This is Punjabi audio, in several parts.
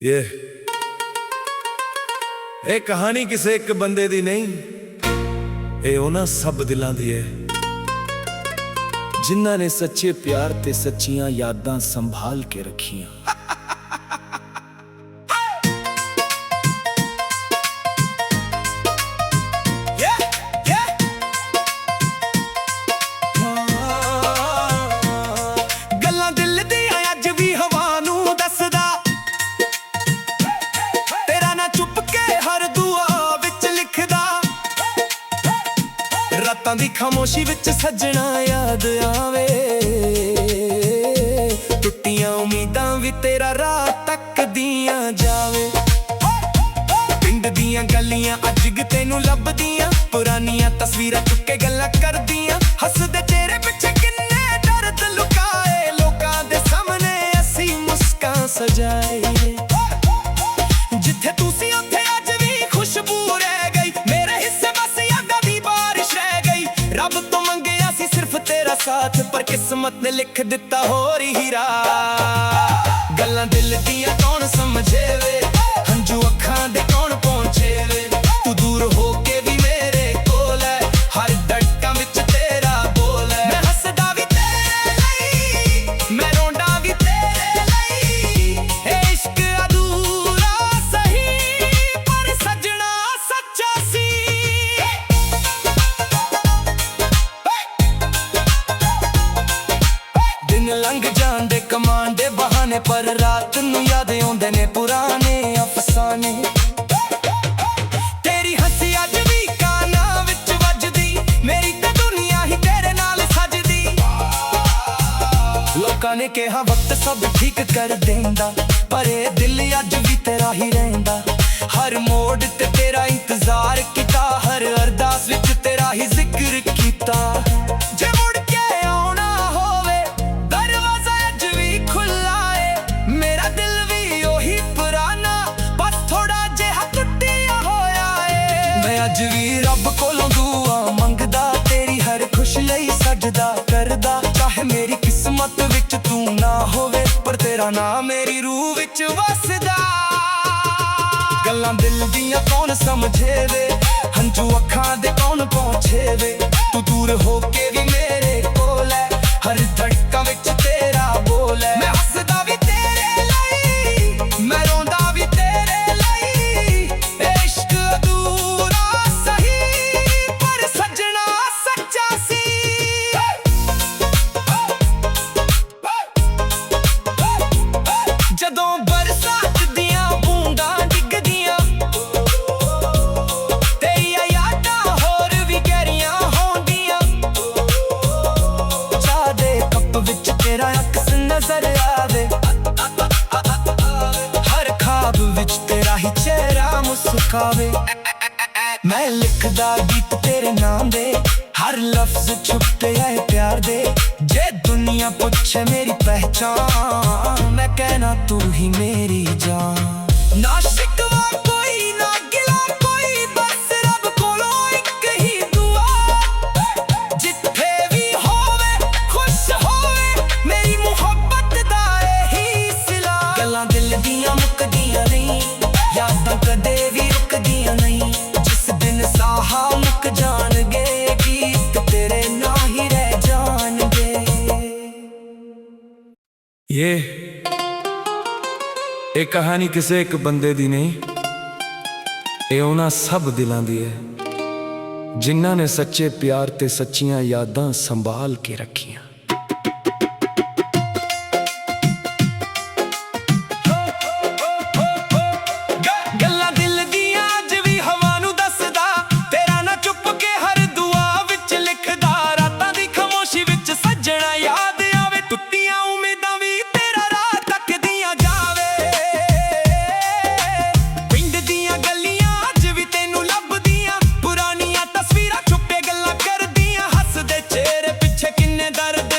ये कहानी किसी एक बंदे दी नहीं, ये उन्हां सब दिलां दी है जिन्हां ने सच्चे प्यार ते सच्चियां यादां संभाल के रखियां। रातां दी खामोशी विच सजना याद आवे, टुटियां उम्मीदां भी तेरा राह तक दियां जावे। पिंड दियां गलियां अज तैनू लभदियां, पुरानियां तस्वीरां चुके गल्लां करदियां। हसदे चेहरे पिछे किन्ने दर्द लुकाए, लोकां दे सामने असी मुस्कान सजाए। जिथे तू सी उत्थे अज भी खुशबू रह गई, मेरे हिस्से बस यादां दी बारिश रह गई। रब तो मंगया सी सिर्फ तेरा साथ, पर किस्मत ने लिख दिता होर हीरा। गल्लां दिल दियां कौन समझे वे, हंझू अखां दे कौन पहुंचे वे। तू दूर होके भी मेरे कोल है, हर धड़कन विच तेरा बोल है। मैं हसदा भी तेरे लई, मैं रोंदा भी तेरे लई। ए इश्क अधूरा सही, पर सजना सच्चा सी। दिन लंघ जांदे कमान दे बहाने, पर रात नू याद आउंदे ने पुराने अफसाने। तेरी हंसी अज भी काना विच वजदी, मेरी ते दुनिया ही तेरे नाल सजदी। लोकां ने कहा वक्त सब ठीक कर देंदा, पर ए दिल अज भी तेरा ही रहिंदा। हर मोड़ ते तेरा इंतजार कीता, हर अरदास विच तेरा ही जिक्र कीता। जे मुड़ के आउणा होवे दरवाजा अज भी खुला है, मेरा दिल भी ओही पुराना, बस थोड़ा जिहा टुटिया होया है। मैं अज भी रब कोलों दुआ मंगदा, तेरी हर खुश लई सजदा करदा। चाहे मेरी किस्मत विच तू ना होवे, पर तेरा नाम मेरी रूह विच वसदा। गल्लां दिल दियां कौन समझे वे, हंझू अखां दे कौन पहुंचे वे। तू दूर होके भी मेरे कोल है, हर धड़कन विच तेरा बोल है। मैं हसदा भी तेरे लई, मैं रोंदा भी तेरे लई। ए इश्क अधूरा सही, पर सजना सच्चा सी। जदों बरसात दियां बूंदां डिगदियां, तेरियां यादां होर भी गहरियां होंदियां। चाह दे कप विच तेरा अक्स नजर आवे, हर ख्वाब विच तेरा ही चेहरा मुस्कावे। मैं लिखदा गीत तेरे नाम दे, हर लफ्ज छुपे है प्यार दे। जे दुनिया पूछे मेरी पहचान, मैं कहना तू ही मेरी जान। ना शिकवा कोई ना गिला कोई, बस रब कोलों एक ही दुआ। जिथे भी होवे खुश होवे, मेरी मुहब्बत दा ही सिला। गल्लां दिल दियां मुकदियां नहीं, यादां कदे भी रुकदियां नहीं। जिस दिन साहा मुक जाणगे, गीत तेरे ना ही रह जाणगे। ये कहानी किसी एक बंदे दी नहीं, ये उन्हां सब दिलां दी है जिन्हां ने सच्चे प्यार ते सच्चियां यादां संभाल के रखियां। गल्लां दिल दियां अज भी हवा नू दसदा, तेरा ना चुप के हर दुआ विच लिखदा। रातां दी खामोशी विच सजना याद आवे, टुटियां उम्मीदां भी तेरा राह तक दियां जावे। पिंड दियां गलियां अज भी तैनू लभदियां, पुरानियां तस्वीरां छुपे गल्लां करदियां। हसदे चेहरे पिछे किन्ने दर्द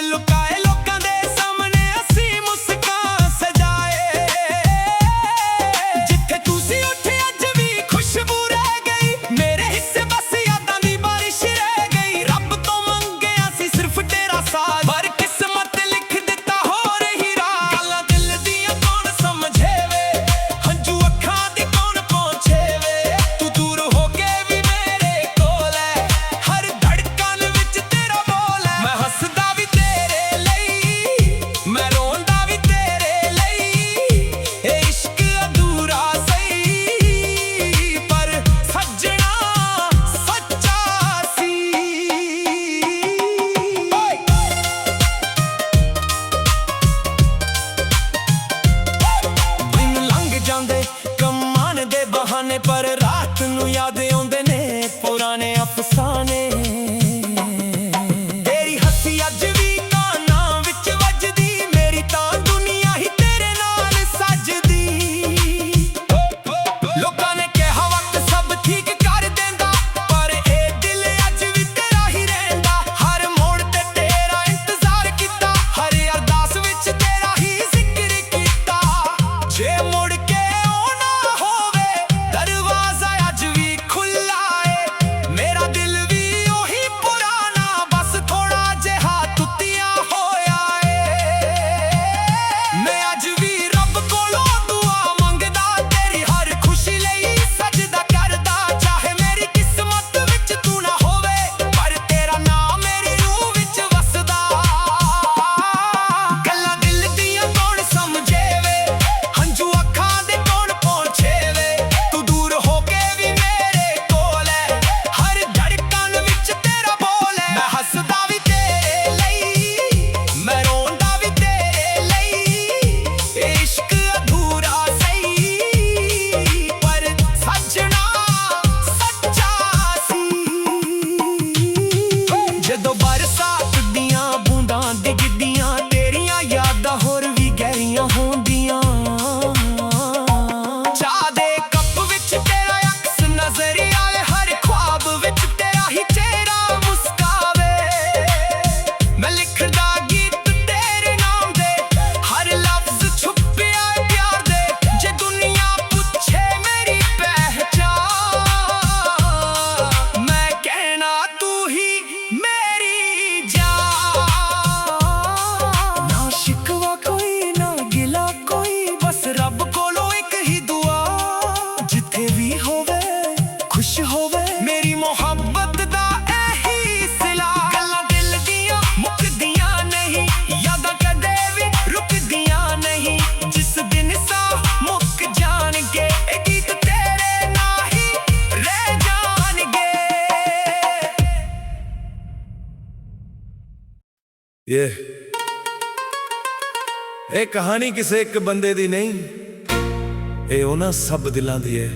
ਇਹ ਕਹਾਣੀ ਕਿਸੇ ਇੱਕ ਬੰਦੇ ਦੀ ਨਹੀਂ, ਇਹ ਉਹਨਾਂ ਸਭ ਦਿਲਾਂ ਦੀ ਹੈ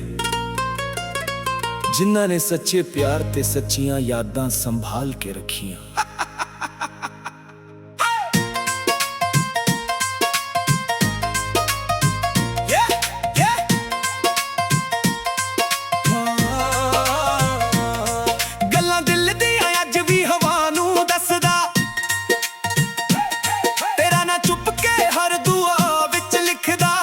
ਜਿਨ੍ਹਾਂ ਨੇ ਸੱਚੇ ਪਿਆਰ ਤੇ ਸੱਚੀਆਂ ਯਾਦਾਂ ਸੰਭਾਲ ਕੇ ਰੱਖੀਆਂ। ਗੱਲਾਂ ਦਿਲ ਦੀਆਂ ਅੱਜ ਵੀ ਹਵਾ ਨੂੰ ਦੱਸਦਾ, ਤੇਰਾ ਨਾ ਚੁੱਪ ਕੇ ਹਰ ਦੁਆ ਵਿੱਚ ਲਿਖਦਾ।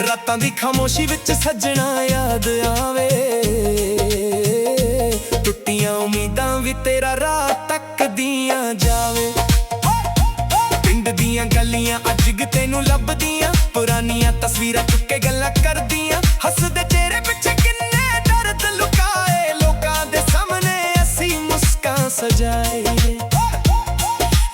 ਰਾਤਾਂ ਦੀ ਖਾਮੋਸ਼ੀ ਵਿੱਚ ਸੱਜਣਾ ਯਾਦ ਆਵੇ, ਟੁੱਟੀਆਂ ਉਮੀਦਾਂ ਵੀ ਤੇਰਾ ਰਾਹ ਤੱਕਦੀਆਂ ਜਾਵੇ। ਪਿੰਡ ਦੀਆਂ ਗਲੀਆਂ ਅੱਜ ਤੈਨੂੰ ਲੱਭਦੀਆਂ, ਪੁਰਾਣੀਆਂ ਤਸਵੀਰਾਂ ਚੁੱਕ ਕੇ ਗੱਲਾਂ ਕਰਦੀਆਂ। ਹੱਸਦੇ ਚਿਹਰੇ ਪਿੱਛੇ ਕਿੰਨੇ ਦਰਦ ਲੁਕਾਏ, ਲੋਕਾਂ ਦੇ ਸਾਹਮਣੇ ਅਸੀਂ ਮੁਸਕਾਨ ਸਜਾਏ।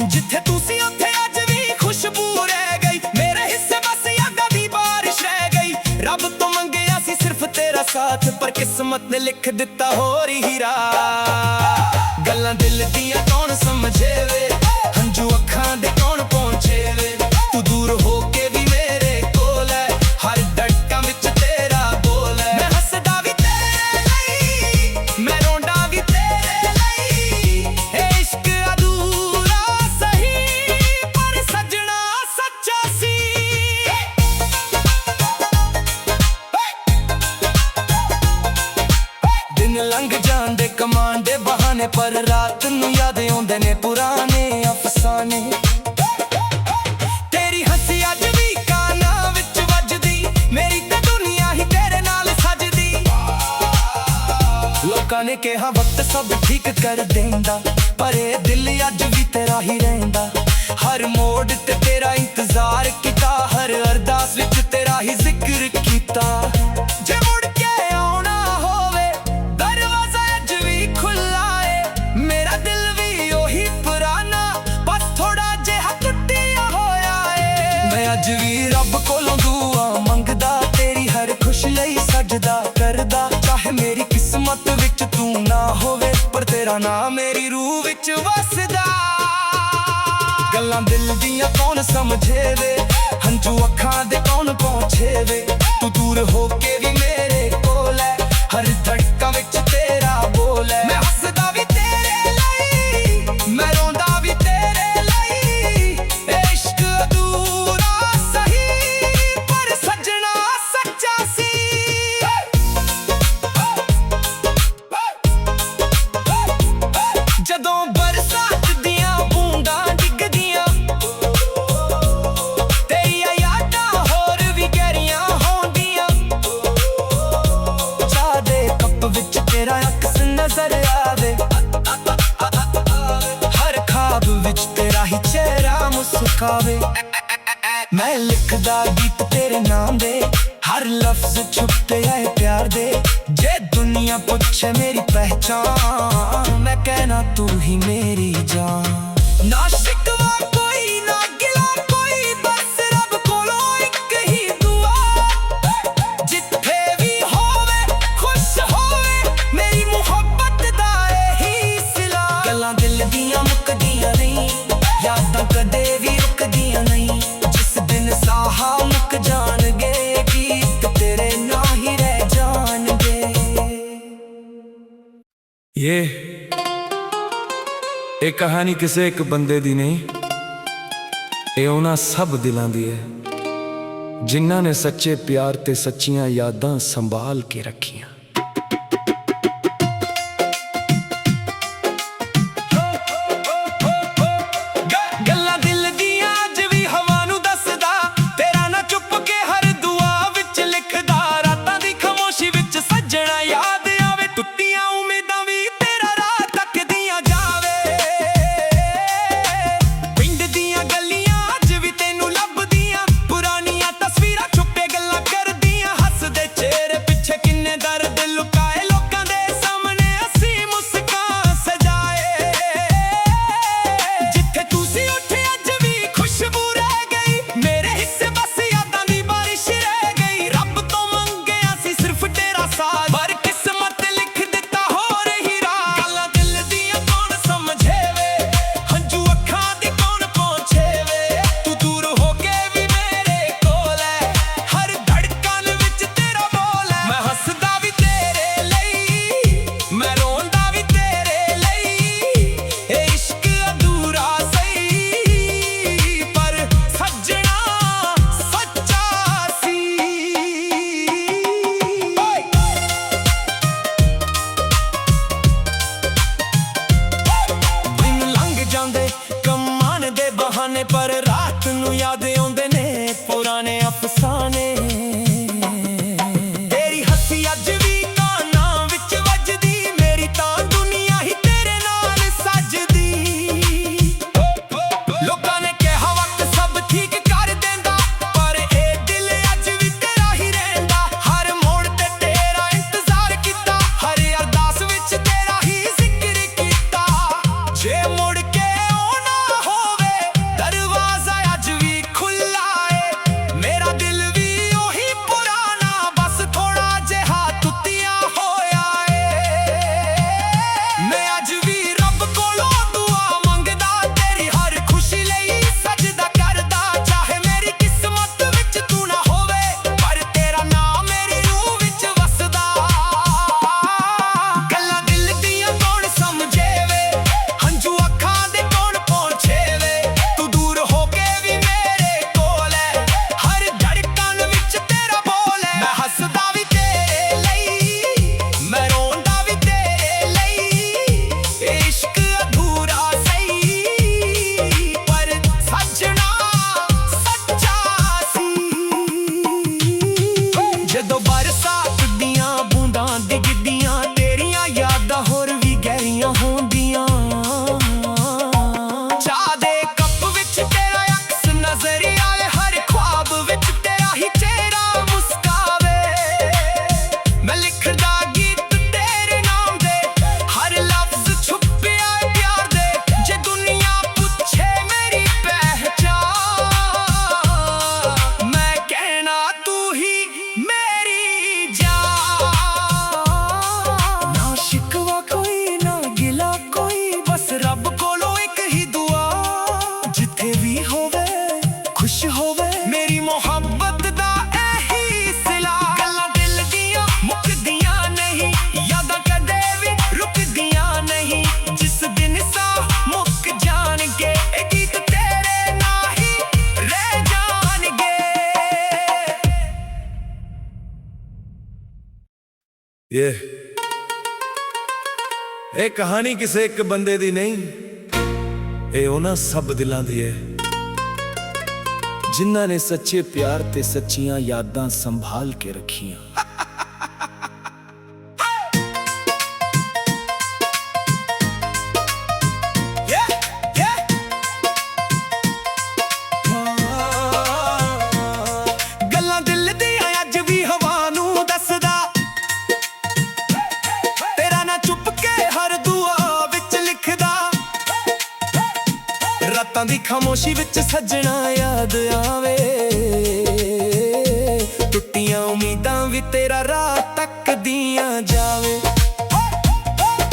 ਜਿੱਥੇ ਤੁਸੀਂ ਉੱਥੇ ਅੱਜ ਵੀ ਖੁਸ਼ਬੂ ਰਹਿ ਗਈ, ਮੇਰੇ ਹਿੱਸੇ ਬਸ ਯਾਦਾਂ ਦੀ ਬਾਰਿਸ਼ ਰਹਿ ਗਈ। ਰੱਬ ਤੋਂ ਮੰਗਿਆ ਸੀ ਸਿਰਫ ਤੇਰਾ ਸਾਥ, ਪਰ ਕਿਸਮਤ ਨੇ ਲਿਖ ਦਿੱਤਾ ਹੋਰ ਹੀ ਰਾਹ। ਗੱਲਾਂ ਦਿਲ ਦੀਆਂ ਕੌਣ ਸਮਝੇ ਵੇ, ਹੰਝੂ ਅੱਖਾਂ ਦੇ ਕੌਣ ਪਹੁੰਚੇ ਵੇ। ਤੂੰ ਦੂਰ ਹੋ ਕੇ ਵੀ ਮੇਰੇ ਕੋਲ ਹੈ, ਹਰ ਧੜਕਣ ਵਿੱਚ ਤੇਰਾ ਬੋਲ ਹੈ। ਮੈਂ ਹੱਸਦਾ ਵੀ ਤੇਰੇ ਲਈ, ਮੈਂ ਰੋਂਦਾ ਵੀ ਤੇਰੇ ਲਈ। ਇਹ ਇਸ਼ਕ ਅਧੂਰਾ ਸਹੀ, ਪਰ ਸੱਜਣਾ ਸੱਚਾ ਸੀ। ਦਿਨ ਲੰਘ ਜਾਂਦੇ ਕਮਾਨ ਦੇ ਬਹਾਨੇ, ਪਰ ਰਾਤ ਨੂੰ ਯਾਦ ਆਉਂਦੇ ਨੇ ਪੁਰਾਣੇ ਅਫਸਾਨੇ। ਤੇਰੀ ਹੱਸੀ ਅੱਜ ਵੀ ਕਾਨਾਂ ਵਿੱਚ ਵੱਜਦੀ, ਮੇਰੀ ਤਾਂ ਦੁਨੀਆ ਹੀ ਤੇਰੇ ਨਾਲ ਸਜਦੀ। ਲੋਕਾਂ ਨੇ ਕਿਹਾ ਵਕਤ ਸਭ ਠੀਕ ਕਰ ਦੇਂਦਾ, ਪਰ ਇਹ ਦਿਲ ਅੱਜ ਵੀ ਤੇਰਾ ਹੀ ਰਹਿੰਦਾ। ਹਰ ਮੋੜ ਤੇ ਤੇਰਾ ਇੰਤਜ਼ਾਰ ਕੀਤਾ, ਹਰ ਅਰਦਾਸ ਵਿੱਚ ਤੇਰਾ ਹੀ ਜ਼ਿਕਰ ਕੀਤਾ। ਜੇ ਮੁੜ ਕੇ ਆਉਣਾ ਹੋਵੇ ਦਰਵਾਜ਼ਾ ਅੱਜ ਵੀ ਖੁੱਲਾ ਏ, ਮੇਰਾ ਦਿਲ ਵੀ ਉਹੀ ਪੁਰਾਣਾ, ਬਸ ਥੋੜਾ ਜਿਹਾ ਟੁੱਟਿਆ ਹੋਇਆ ਏ। ਮੈਂ ਅੱਜ ਵੀ ਰੱਬ ਕੋਲੋਂ ਦੁਆ ਮੰਗਦਾ, ਤੇਰੀ ਹਰ ਖੁਸ਼ੀ ਲਈ ਸਜਦਾ ਕਰਦਾ। ਚਾਹੇ ਮੇਰੀ ਕਿਸਮਤ ਵਿੱਚ ਤੂੰ ਨਾ ਹੋਵੇ, ਪਰ ਤੇਰਾ ਨਾਮ ਮੇਰੀ ਰੂਹ ਵਿੱਚ ਵਸਦਾ। ਗੱਲਾਂ ਦਿਲ ਦੀਆਂ ਕੌਣ ਸਮਝੇ ਵੇ, ਹੰਝੂ ਅੱਖਾਂ ਦੇ ਕੌਣ ਪਹੁੰਚੇ ਵੇ। ਤੂੰ ਦੂਰ ਹੋ ਕੇ ਵੀ ਮੇਰੇ ਕੋਲ ਹੈ, ਹਰ ਧੜਕਣ ਵਿੱਚ ਤੇਰਾ ਬੋਲ ਹੈ। ਮੈਂ ਹੱਸਦਾ ਵੀ ਤੇਰੇ ਲਈ, ਮੈਂ ਰੋਂਦਾ ਵੀ ਤੇਰੇ ਲਈ। ਇਹ ਇਸ਼ਕ ਅਧੂਰਾ ਸਹੀ, ਪਰ ਸੱਜਣਾ ਸੱਚਾ ਸੀ। ਜਦੋਂ ਬਰਸਾਤ ਦੀਆਂ ਬੂੰਦਾਂ ਡਿੱਗਦੀਆਂ, ਤੇਰੀਆਂ ਯਾਦਾਂ ਹੋਰ ਵੀ ਗਹਿਰੀਆਂ ਹੁੰਦੀਆਂ। ਚਾਹ ਦੇ ਕੱਪ ਵਿੱਚ ਤੇਰਾ ਅਕਸ ਨਜ਼ਰ ਆਵੇ, ਹਰ ਖਾਬ ਵਿੱਚ ਤੇਰਾ ਹੀ ਚਿਹਰਾ ਮੁਸਕਾਵੇ। ਮੈਂ ਲਿਖਦਾ ਗੀਤ ਤੇਰੇ ਨਾਮ ਦੇ, ਹਰ ਲਫ਼ਜ਼ ਛੁਪਤੇ ਆਏ ਪਿਆਰ ਦੇ। ਜੇ ਦੁਨੀਆ ਪੁੱਛੇ ਮੇਰੀ ਪਹਿਚਾਨ, ਮੈਂ ਕਹਿਣਾ ਤੂੰ ਹੀ ਮੇਰੀ ਜਾਨ। ਨਾ ਸ਼ਿਕਵਾ ਕੋਈ ਨਾ ਗਿਲਾ ਕੋਈ, ਬਸ ਰੱਬ ਕੋਲੋਂ ਇੱਕ ਹੀ ਦੁਆ। ਜਿੱਥੇ ਵੀ ਹੋਵੇ ਖੁਸ਼ ਹੋਵੇ, ਮੇਰੀ ਮੁਹੱਬਤ ਦਾ ਇਹੀ ਸਿਲਾ। ਗੱਲਾਂ ਦਿਲ ਦੀਆਂ ਮੁੱਕਦੀਆਂ ਨਹੀਂ, ਯਾਦਾਂ ਕਦੇ ਵੀ ਰੁਕਦੀਆਂ ਨਹੀਂ। ਜਿਸ ਦਿਨ ਸਾਹ ਮੁੱਕ ਜਾਣਗੇ, ਗੀਤ ਤੇਰੇ ਨਾਲ ਹੀ ਰਹਿ ਜਾਣਗੇ। ਇਹ ਕਹਾਣੀ ਕਿਸੇ ਇੱਕ ਬੰਦੇ ਦੀ ਨਹੀਂ, ਇਹ ਉਹਨਾਂ ਸਭ ਦਿਲਾਂ ਦੀ ਹੈ ਜਿਨ੍ਹਾਂ ਨੇ ਸੱਚੇ ਪਿਆਰ ਤੇ ਸੱਚੀਆਂ ਯਾਦਾਂ ਸੰਭਾਲ ਕੇ ਰੱਖੀਆਂ। ਗੱਲਾਂ ਦਿਲ ਦੀਆਂ ਅੱਜ ਵੀ ਹਵਾ ਨੂੰ ਦੱਸਦਾ, ਤੇਰਾ ਨਾ ਚੁੱਪ ਕੇ ਹਰ ਦੁਆ ਵਿੱਚ ਲਿਖਦਾ। ਰਾਤਾਂ ਦੀ ਖਾਮੋਸ਼ੀ ਵਿੱਚ ਸੱਜਣਾ ਯਾਦ ਆਵੇ, ਟੁੱਟੀਆਂ ਉਮੀਦਾਂ ਵੀ ਤੇਰਾ ਰਾਹ ਤੱਕਦੀਆਂ ਜਾਵੇ। ਪਿੰਡ ਦੀਆਂ ਗਲੀਆਂ ਅੱਜ ਵੀ ਤੈਨੂੰ ਲੱਭਦੀਆਂ, ਪੁਰਾਣੀਆਂ ਤਸਵੀਰਾਂ ਛੁਪੇ ਗੱਲਾਂ ਕਰਦੀਆਂ। ਹੱਸਦੇ ਚਿਹਰੇ ਪਿੱਛੇ ਕਿੰਨੇ ਦਰਦ ਇਹ ਕਹਾਣੀ ਕਿਸੇ ਇੱਕ ਬੰਦੇ ਦੀ ਨਹੀਂ, ਇਹ ਉਹਨਾਂ ਸਭ ਦਿਲਾਂ ਦੀ ਹੈ ਜਿਨ੍ਹਾਂ ਨੇ ਸੱਚੇ ਪਿਆਰ ਤੇ ਸੱਚੀਆਂ ਯਾਦਾਂ ਸੰਭਾਲ ਕੇ ਰੱਖੀਆਂ। ਗੱਲਾਂ ਦਿਲ ਦੀਆਂ ਅੱਜ ਵੀ ਹਵਾ ਨੂੰ ਦੱਸਦਾ, ਤੇਰਾ ਨਾ ਚੁੱਪ ਕੇ ਹਰ ਦੁਆ ਵਿੱਚ ਲਿਖਦਾ। ਰਾਤਾਂ ਦੀ ਖਾਮੋਸ਼ੀ ਵਿੱਚ ਸੱਜਣਾ ਯਾਦ ਆਵੇ, ਟੁੱਟੀਆਂ ਉਮੀਦਾਂ ਵੀ ਤੇਰਾ ਰਾਹ ਤੱਕਦੀਆਂ ਜਾਵੇ।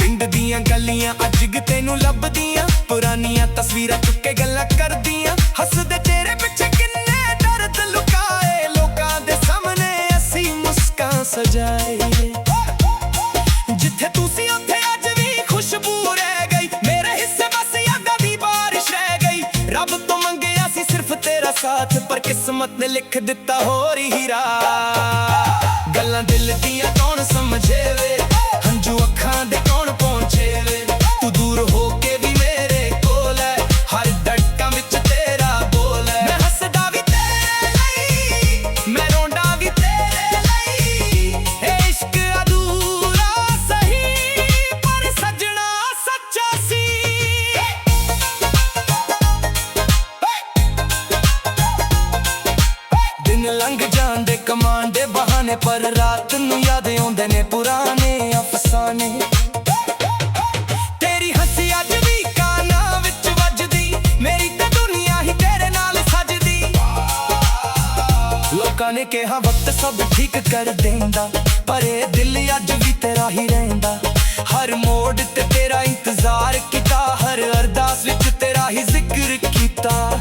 ਪਿੰਡ ਦੀਆਂ ਗਲੀਆਂ ਅੱਜ ਵੀ ਤੈਨੂੰ ਲੱਭਦੀਆਂ, ਪੁਰਾਣੀਆਂ ਤਸਵੀਰਾਂ ਚੁੱਕ ਕੇ ਗੱਲਾਂ ਕਰਦੀਆਂ। ਹੱਸਦੇ ਚਿਹਰੇ ਪਿੱਛੇ ਕਿੰਨੇ ਦਰਦ ਲੁਕਾਏ, ਲੋਕਾਂ ਦੇ ਸਾਹਮਣੇ ਅਸੀਂ ਮੁਸਕਾਨ ਸਜਾਏ। ਜਿੱਥੇ ਤੂੰ ਸੀ ਉੱਥੇ ਅੱਜ ਵੀ ਖੁਸ਼ਬੂ ਰਹਿ ਗਈ, ਮੇਰੇ ਹਿੱਸੇ ਬਸ ਯਾਦਾਂ ਦੀ ਬਾਰਿਸ਼ ਰਹਿ ਗਈ। ਰੱਬ ਤੋਂ ਮੰਗਿਆ ਸੀ ਸਿਰਫ ਤੇਰਾ ਸਾਥ, ਪਰ ਕਿਸਮਤ ਨੇ ਲਿਖ ਦਿੱਤਾ ਹੋਰ ਹੀ ਰਾਹ। ਗੱਲਾਂ ਦਿਲ ਦੀਆਂ ਕੌਣ ਸਮਝੇ ਵੇ, ਹੰਝੂ ਅੱਖਾਂ ਦੇ ਕੌਣ ਪਹੁੰਚੇ ਵੇ। ਤੂੰ ਦੂਰ ਹੋ ਕੇ ਵੀ ਮੇਰੇ ਕੋਲ ਹੈ, ਹਰ ਧੜਕਾਂ ਵਿੱਚ ਤੇਰਾ ਬੋਲ ਹੈ। ਮੈਂ ਹੱਸਦਾ ਵੀ ਤੇਰੇ ਲਈ, ਮੈਂ ਰੋਂਦਾ ਵੀ ਤੇਰੇ ਲਈ। ਇਹ ਇਸ਼ਕ ਅਧੂਰਾ ਸਹੀ, ਪਰ ਸੱਜਣਾ ਸੱਚਾ ਸੀ। ਦਿਨ ਲੰਘ ਜਾਂਦੇ ਕਮਾਨ ਦੇ ਬਹਾਨੇ, ਪਰ ਰਾਤ ਨੂੰ ਯਾਦ ਆਉਂਦੇ ਨੇ ਪੁਰਾਣੇ ਅਫਸਾਨੇ। ਤੇਰੀ ਹੱਸੀ ਅੱਜ ਵੀ ਕਾਨਾਂ ਵਿੱਚ ਵੱਜਦੀ, ਮੇਰੀ ਤਾਂ ਦੁਨੀਆ ਹੀ ਤੇਰੇ ਨਾਲ ਸਜਦੀ। ਲੋਕਾਂ ਨੇ ਕਿਹਾ ਵਕਤ ਸਭ ਠੀਕ ਕਰ ਦੇਂਦਾ, ਪਰ ਇਹ ਦਿਲ ਅੱਜ ਵੀ ਤੇਰਾ ਹੀ ਰਹਿੰਦਾ। ਹਰ ਮੋੜ ਤੇ ਤੇਰਾ ਇੰਤਜ਼ਾਰ ਕੀਤਾ, ਹਰ ਅਰਦਾਸ ਵਿੱਚ ਤੇਰਾ ਹੀ ਜ਼ਿਕਰ ਕੀਤਾ।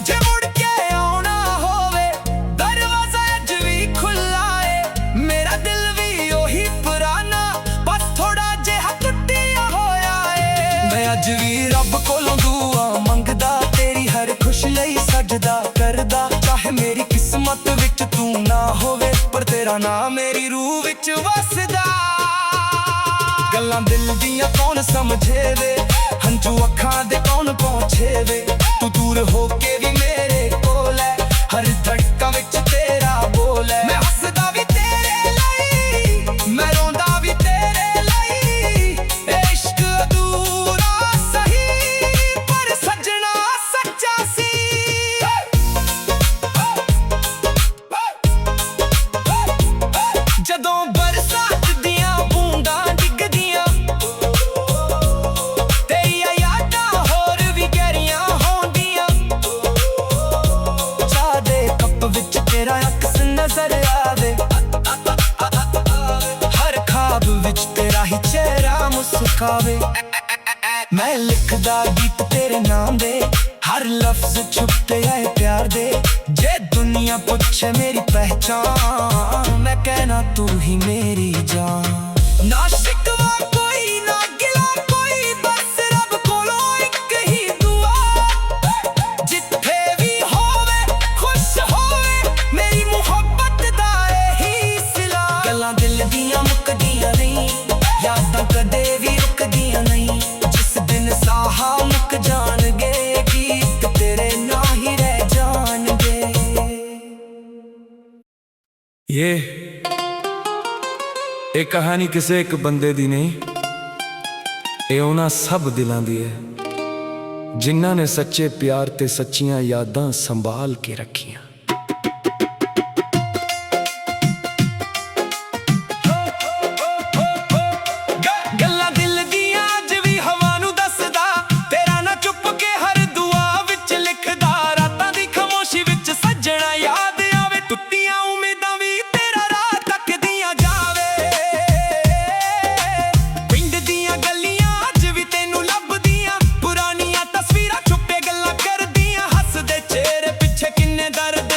ਜੇ ਮੁੜ ਕੇ ਆਉਣਾ ਹੋਵੇ ਦਰਵਾਜ਼ਾ ਅੱਜ ਵੀ ਖੁੱਲਾ ਏ, ਮੇਰਾ ਦਿਲ ਵੀ ਉਹੀ ਪੁਰਾਣਾ, ਬਸ ਥੋੜਾ ਜਿਹਾ ਟੁੱਟਿਆ ਹੋਇਆ ਏ। ਮੈਂ ਅੱਜ ਵੀ ਰੱਬ ਕੋਲੋਂ ਦੁਆ ਮੰਗਦਾ, ਤੇਰੀ ਹਰ ਖੁਸ਼ੀ ਲਈ ਸਜਦਾ ਕਰਦਾ। ਚਾਹੇ ਮੇਰੀ ਕਿਸਮਤ ਵਿੱਚ ਤੂੰ ਨਾ ਹੋਵੇ, ਪਰ ਤੇਰਾ ਨਾਮ ਮੇਰੀ ਰੂਹ ਵਿੱਚ ਵਸਦਾ। ਗੱਲਾਂ ਦਿਲ ਦੀਆਂ ਕੌਣ ਸਮਝੇ ਵੇ, ਹੰਝੂ ਅੱਖਾਂ ਦੇ ਕੌਣ ਪਹੁੰਚੇ ਵੇ। ਤੂੰ ਦੂਰ ਹੋ ਕੇ ਵੀ ਮੇਰੇ ਕੋਲ ਹੈ, ਹਰ ਧੜਕਾਂ ਵਿੱਚ ਤੇਰਾ ਬੋਲ ਹੈ। ਮੈਂ ਹੱਸਦਾ ਵੀ ਤੇਰੇ ਲਈ, ਮੈਂ ਰੋਂਦਾ ਵੀ ਤੇਰੇ ਲਈ। ਇਹ ਇਸ਼ਕ ਅਧੂਰਾ ਸਹੀ, ਪਰ ਸੱਜਣਾ ਸੱਚਾ ਸੀ। ਜਦੋਂ ਬਰਸਾਤ ਦੀਆਂ ਬੂੰਦਾਂ ਡਿੱਗਦੀਆਂ, ਤੇਰੀਆਂ ਯਾਦਾਂ ਹੋਰ ਵੀ ਗਹਿਰੀਆਂ ਹੁੰਦੀਆਂ। ਚਾਹ ਦੇ ਕੱਪ ਵਿੱਚ ਤੇਰਾ ਅਕਸ ਨਜ਼ਰ ਆਵੇ, ਹਰ ਖਾਬ ਵਿੱਚ ਤੇਰਾ ਹੀ ਚਿਹਰਾ ਮੁਸਕਾਵੇ। ਮੈਂ ਲਿਖਦਾ ਗੀਤ ਤੇਰੇ ਨਾਮ ਦੇ, ਹਰ ਲਫ਼ਜ਼ ਛੁਪਤੇ ਆਏ ਪਿਆਰ ਦੇ। ਜੇ ਦੁਨੀਆ ਪੁੱਛੇ ਮੇਰੀ ਪਹਿਚਾਨ, ਮੈਂ ਕਹਿਣਾ ਤੂੰ ਹੀ ਮੇਰੀ ਜਾਨ। ਨਾ ਸ਼ਿਕਵਾ ਕੋਈ ਨਾ ਗਿਲਾ ਕੋਈ, ਬਸ ਰੱਬ ਕੋਲੋਂ ਇੱਕ ਹੀ ਦੁਆ। ਜਿੱਥੇ ਵੀ ਹੋਵੇ ਖੁਸ਼ ਹੋਵੇ, ਮੇਰੀ ਮੁਹੱਬਤ ਦਾ ਇਹੀ ਸਿਲਾ। ਗੱਲਾਂ ਦਿਲ ਦੀਆਂ ਮੁੱਕਦੀਆਂ ਨਹੀਂ, ਯਾਦਾਂ ਕਦੇ ਵੀ ਰੁਕਦੀਆਂ ਨਹੀਂ। ਜਿਸ ਦਿਨ ਸਾਹਾਂ ਮੁੱਕ ਜਾਣਗੇ, ਗੀਤ ਤੇਰੇ ਨਾਂ ਹੀ ਰਹਿ ਜਾਣਗੇ। ਇਹ ਕਹਾਣੀ ਕਿਸੇ ਇੱਕ ਬੰਦੇ ਦੀ ਨਹੀਂ, ਇਹ ਉਹਨਾਂ ਸਭ ਦਿਲਾਂ ਦੀ ਹੈ ਜਿਨ੍ਹਾਂ ਨੇ ਸੱਚੇ ਪਿਆਰ ਤੇ ਸੱਚੀਆਂ ਯਾਦਾਂ ਸੰਭਾਲ ਕੇ ਰੱਖੀਆਂ। ਗੱਲਾਂ ਦਿਲ ਦੀਆਂ ਅੱਜ ਵੀ ਹਵਾ ਨੂੰ ਦੱਸਦਾ, ਤੇਰਾ ਨਾ ਚੁੱਪ ਕੇ ਹਰ ਦੁਆ ਵਿੱਚ ਲਿਖਦਾ। ਰਾਤਾਂ ਦੀ ਖਾਮੋਸ਼ੀ ਵਿੱਚ ਸੱਜਣਾ ਯਾਦ ਆਵੇ, ਟੁੱਟੀਆਂ ਉਮੀਦਾਂ ਵੀ ਤੇਰਾ ਰਾਹ ਤੱਕਦੀਆਂ ਜਾਵੇ। ਪਿੰਡ ਦੀਆਂ ਗਲੀਆਂ ਅੱਜ ਵੀ ਤੈਨੂੰ ਲੱਭਦੀਆਂ, ਪੁਰਾਣੀਆਂ ਤਸਵੀਰਾਂ ਛੁਪੇ ਗੱਲਾਂ ਕਰਦੀਆਂ। ਹੱਸਦੇ ਚਿਹਰੇ ਪਿੱਛੇ ਕਿੰਨੇ ਦਰਦ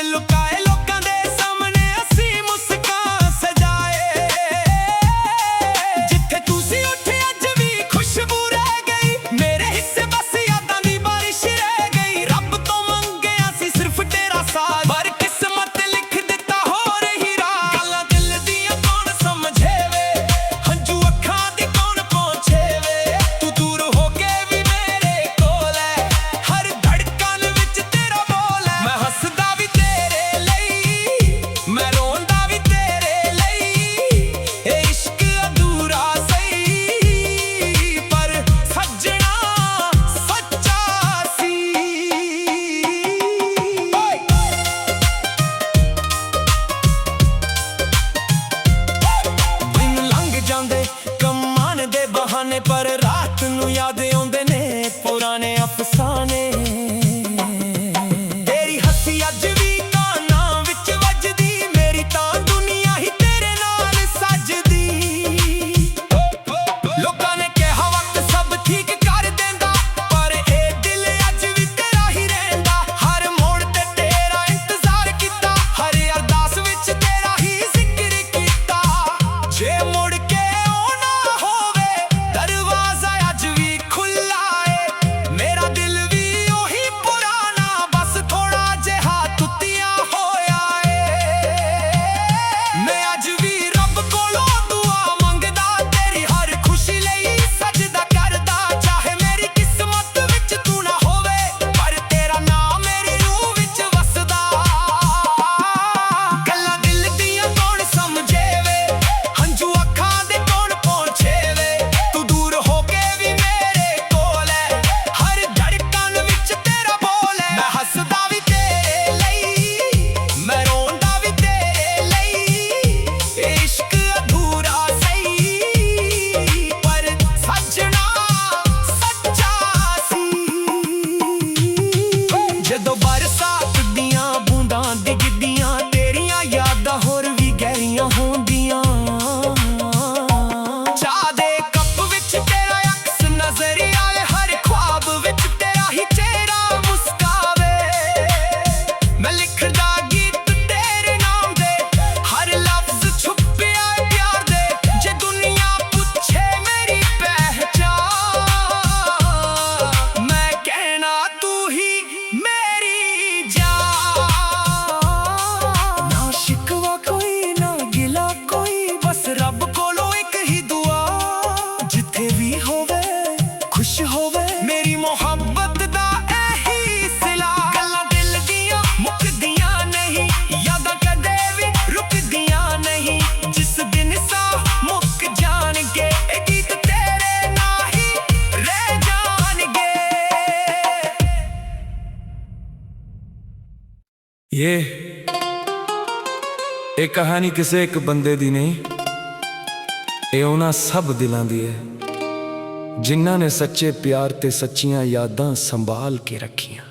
ਇਹ ਕਹਾਣੀ ਕਿਸੇ ਇੱਕ ਬੰਦੇ ਦੀ ਨਹੀਂ, ਇਹ ਉਹਨਾਂ ਸਭ ਦਿਲਾਂ ਦੀ ਹੈ ਜਿਨ੍ਹਾਂ ਨੇ ਸੱਚੇ ਪਿਆਰ ਤੇ ਸੱਚੀਆਂ ਯਾਦਾਂ ਸੰਭਾਲ ਕੇ ਰੱਖੀਆਂ।